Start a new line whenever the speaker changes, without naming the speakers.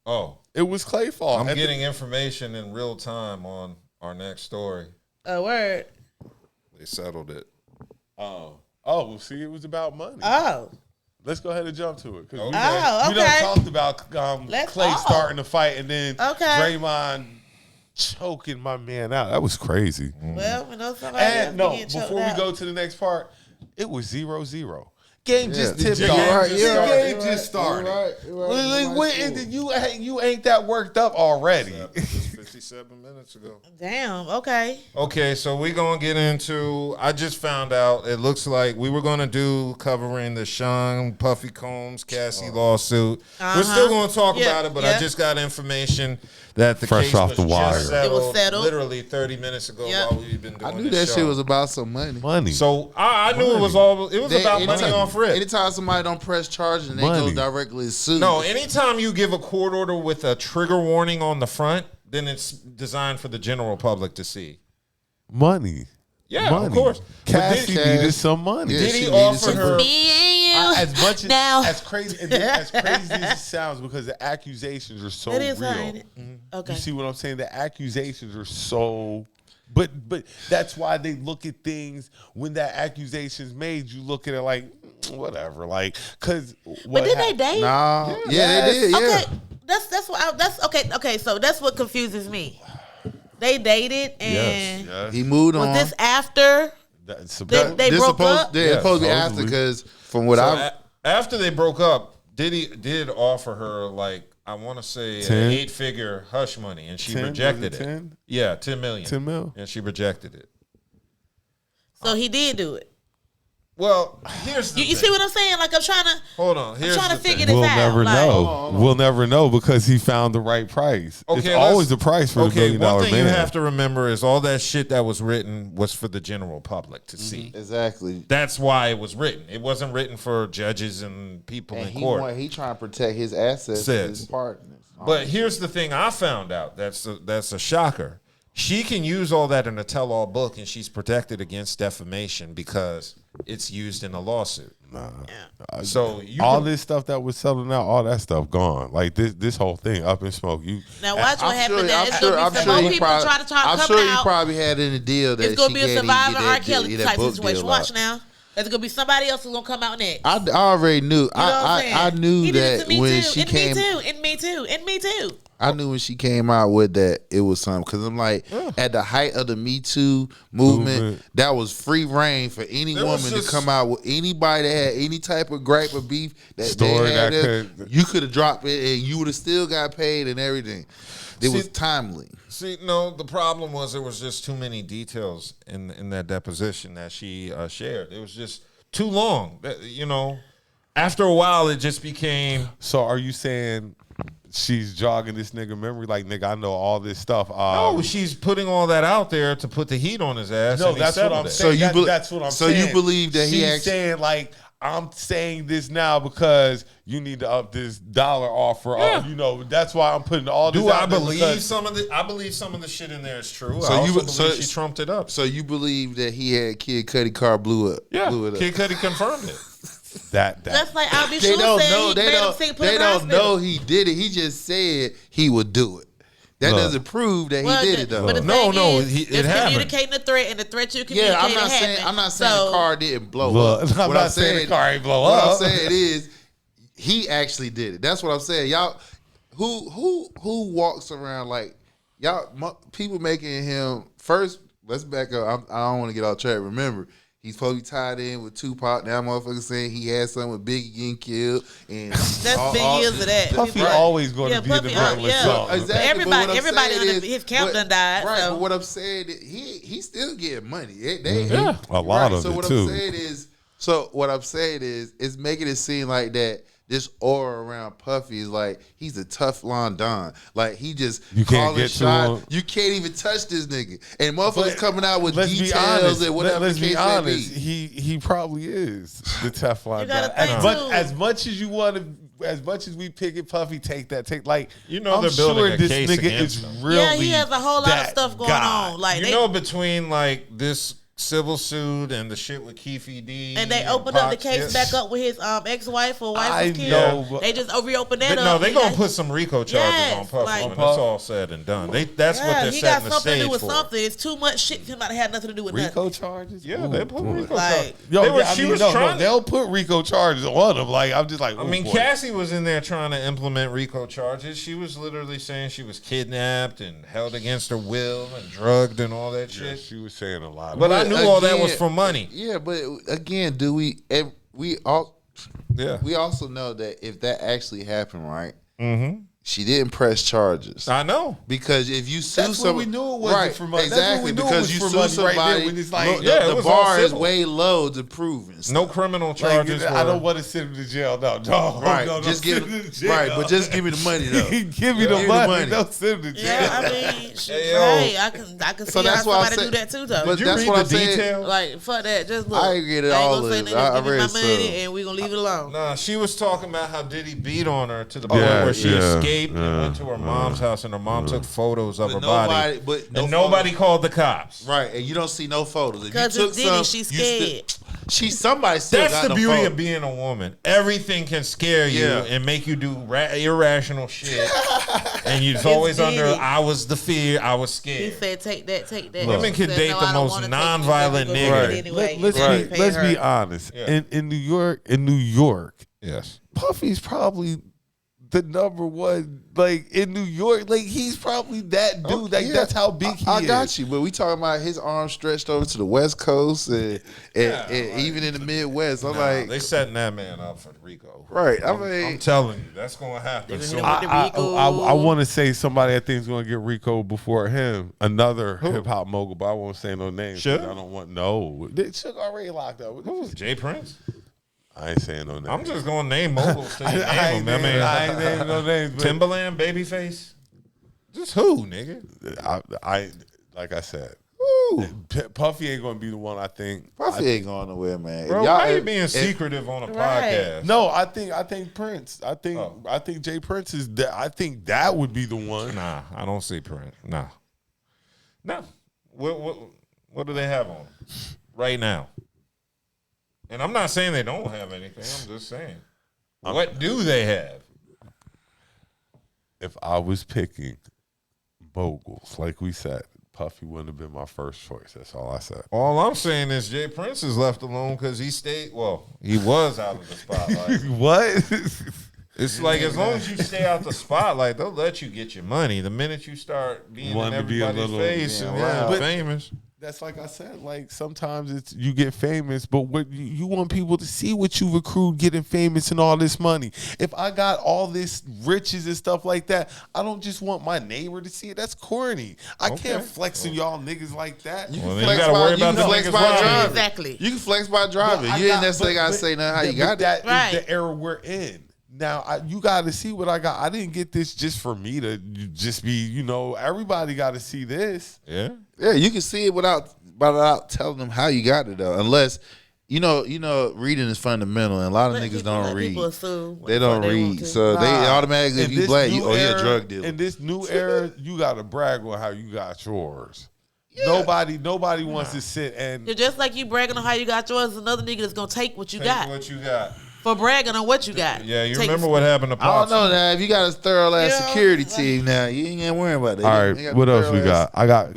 Oh.
It was Clay's fault.
I'm getting information in real time on our next story.
A word.
They settled it.
Oh, see, it was about money.
Oh.
Let's go ahead and jump to it.
Okay.
We done talked about Clay starting the fight and then Draymond choking my man out. That was crazy.
Well, we know somebody else
before we go to the next part, it was 0-0. Game just tipped off.
Game just started.
You ain't that worked up already.
57 minutes ago.
Damn, okay.
Okay, so we're going to get into, I just found out, it looks like we were going to do covering the Sean Puffy Combs Cassie lawsuit. We're still going to talk about it, but I just got information that the case was just settled.
It was settled
Literally 30 minutes ago while we've been doing
I knew that shit was about some money.
So I knew it was about money off rip.
Anytime somebody don't press charges and they go directly to sue.
No, anytime you give a court order with a trigger warning on the front, then it's designed for the general public to see.
Money.
Yeah, of course.
Cassie needed some money.
Did he offer her?
As much as crazy as it sounds, because the accusations are so real.
Okay.
You see what I'm saying? The accusations are so, but that's why they look at things when that accusation's made. You look at it like whatever, like because.
But did they date?
Nah, they did. Yeah.
Okay, that's okay. Okay, so that's what confuses me. They dated and
yes.
He moved on.
Was this after they broke up?
It's supposed to be after, because from what
after they broke up, Diddy did offer her like I want to say
10?
an 8-figure hush money, and she
10?
rejected
it. 10?
Yeah, 10 million.
10 mil,
and she rejected it.
So he did do it.
Well, here's the
you see what I'm saying? Like I'm trying to figure this out.
We'll never know. We'll never know because he found the right price. Okay, it's always the price for the $1 billion man.
One thing you have to remember is all that shit that was written was for the general public to see.
Exactly.
That's why it was written. It wasn't written for judges and people in court.
He trying to protect his assets and his partners.
But here's the thing I found out. That's a shocker. She can use all that in a tell-all book, and she's protected against defamation because it's used in a lawsuit. So
all this stuff that was selling out, all that stuff gone. Like this whole thing up in smoke.
Now watch what happens. It's gonna be some more people try to talk.
I'm sure he probably had in the deal that
it's gonna be a Survivor R. Kelly type situation. Watch now. There's gonna be somebody else who's gonna come out next.
I already knew. I knew that when she came.
Me too.
I knew when she came out with that it was something, because I'm like, at the height of the Me Too movement, that was free reign for any woman to come out with anybody that had any type of gripe or beef you could have dropped it and you would have still got paid and everything. It was timely.
See, no, the problem was there was just too many details in that deposition that she shared. It was just too long. After a while, it just became.
So, are you saying she's jogging this nigga memory? Like, nigga, I know all this stuff.
No, she's putting all that out there to put the heat on his ass.
No, that's what I'm saying. That's what I'm saying.
So you believe that
she's saying like, I'm saying this now because you need to up this dollar offer. Yeah. That's why I'm putting all this.
I believe some of the shit in there is true. So I believe she trumped it up.
So you believe that he had Kid Cudi car blew up?
Yeah,
blew it up.
Kid Cudi confirmed it.
That's like I'll be sure they
don't know he did it. He just said he would do it. That doesn't prove that he did it though.
But it happened. Communicating the threat, and the threat you communicate.
Yeah, I'm not saying the car didn't blow up.
I'm not saying the car ain't blow up.
What I'm saying is he actually did it. That's what I'm saying. Y'all, who walks around like y'all? People making him first. Let's back up. I don't want to get off track. Remember, he's supposed to be tied in with Tupac. Now motherfucker saying he had something with Biggie getting killed. And
that's big years of that.
Puffy always going to be the regular song.
Exactly. Everybody under his camp done died.
Right,
so.
But what I'm saying is he's still getting money.
A lot of it, too.
So what I'm saying is it's making it seem like that this aura around Puffy is like he's a tough Don. Like he just calling shots. You can't even touch this nigga. And motherfuckers coming out with details and whatever.
Let's be honest. He probably is the Teflon Don. As much as you want to, as much as we pick it, Puffy, take
they're
I'm
building a
this
case
nigga
against
is
him.
really
he has a whole lot of stuff going on. Like
between like this civil suit and the shit with Keefy D.
And they opened up the case back up with his ex-wife or wife was killed.
know,
They just reopened that up.
No, they gonna put some RICO charges on Puffy
like-
when it's all said and done. That's what they're
he
setting
got
the
something to
stage
do with
for.
something. It's too much shit for him not to have nothing to do with
RICO
nothing.
charges?
Yeah, they put RICO
Like-
charges.
They'll put RICO charges on them. Like, I'm just like,
I mean, Cassie was in there trying to implement RICO charges. She was literally saying she was kidnapped and held against her will and drugged and all that
yeah,
shit.
she was saying a lot.
But I knew all that was
again-
for money.
Yeah, but again, we also know that if that actually happened, right? Mm-hmm. She didn't press charges.
I know.
Because if you sue
That's when we knew it wasn't
right,
for money.
exactly,
That's when we knew it
because
was
you
for
sue
money right there
somebody,
when it's like-
Yeah, it
the
was all
bar is
civil.
way low to prove and stuff.
No criminal
Like,
charges.
I don't want to send him to jail. No,
Right,
no,
just
send
give
him to jail.
right, but just give me the money though.
Give me the money. Don't send him to jail.
Yeah, I mean,
Hey, yo.
hey, I can see
So
how
that's why I
somebody do
said-
that too, though.
but
Did you
that's
read
what
the
I'm saying.
details?
Like, fuck that. Just look.
I get it
ain't
all
gonna say
of it.
nothing.
I
Give me my
read
money
some.
and we gonna leave it alone.
Nah, she was talking about how Diddy beat on her to the point
Yeah,
where she
yeah,
escaped and went to her mom's house, and her mom took photos of her
nobody-
body.
but no
and nobody
photos.
called the cops.
Right, and you don't see no photos. If you
Because
took
it's Diddy,
some,
she's
you
scared.
somebody still
That's
got
the
no
beauty
photos.
of being a woman. Everything can scare you
Yeah.
and make you do irrational shit. And you're
It's
always under,
Diddy.
I was the fear, I was
He
scared.
said, take that, take that.
Women
He
can
said,
date
no,
the
I don't
most
wanna take it.
nonviolent
Let me
nigga.
go
Right.
get it anyway.
Let's
And
be
pay her.
honest.
Yeah.
In New York,
Yes.
Puffy's probably the number one. Like in New York, like he's probably that dude. Like
Yeah,
that's how big he is.
I got you, but we talking about his arm stretched over to the West Coast and even in the Midwest. I'm like,
They setting that man up for Rico.
right. I
I'm
mean,
telling you, that's going to happen
They
soon.
gonna hit him with the Rico.
I want to say somebody I think is going to get Rico before him. Another hip hop mogul, but I won't say no names.
Suge?
I don't want Suge already locked up.
Jay Prince?
I ain't saying no names.
I'm just going to name moguls till you
I
name them.
I ain't naming no names. But
Timberland, Babyface? Just who, nigga?
I like I said, Puffy ain't going to be the one. I think.
Puffy ain't going nowhere, man.
Bro,
Y'all-
why you being secretive on a podcast?
No, I think Prince. I think Jay Prince is. I think that would be the one.
Nah, I don't see Prince. Nah. No. What do they have on right now? And I'm not saying they don't have anything. I'm just saying. What do they have?
If I was picking moguls, like we said, Puffy wouldn't have been my first choice. That's all I said.
All I'm saying is Jay Prince is left alone because he stayed. Well, he was out of the spotlight.
What?
It's like as long as you stay out the spotlight, they'll let you get your money. The minute you start being in
Wanting to be a
everybody's
little-
face and
But-
famous.
That's like I said. Like sometimes it's you get famous, but what you want people to see what you've accrued getting famous and all this money. If I got all this riches and stuff like that, I don't just want my neighbor to see it. That's corny. I can't flex on y'all niggas like that.
Well, then you gotta worry about the
flex
niggas
by
driving.
driving.
Exactly.
You can flex by driving.
I
You ain't
got-
necessarily got to say nothing how you got it.
That is
Right.
the era we're in. Now, you got to see what I got. I didn't get this just for me to just be, everybody got to see this.
Yeah.
Yeah, you can see it without telling them how you got it though. Unless reading is fundamental, and a lot of niggas don't read.
People assume
They don't
what they want
read,
to.
so they automatically, if
In
you
this
black,
new
you're a
era-
drug dealer.
In this new era, you got to brag on how you got yours. Nobody wants to sit and
You're just like you bragging on how you got yours. Another nigga that's gonna take what you got
What you got?
for bragging on what you got.
Yeah, you
Take-
remember what happened to
I don't
Pops?
know now. If you got a thorough ass
Yeah.
security team now, you ain't got to worry about that.
all
You
right.
got
What
the
else we
thorough ass-
got? I got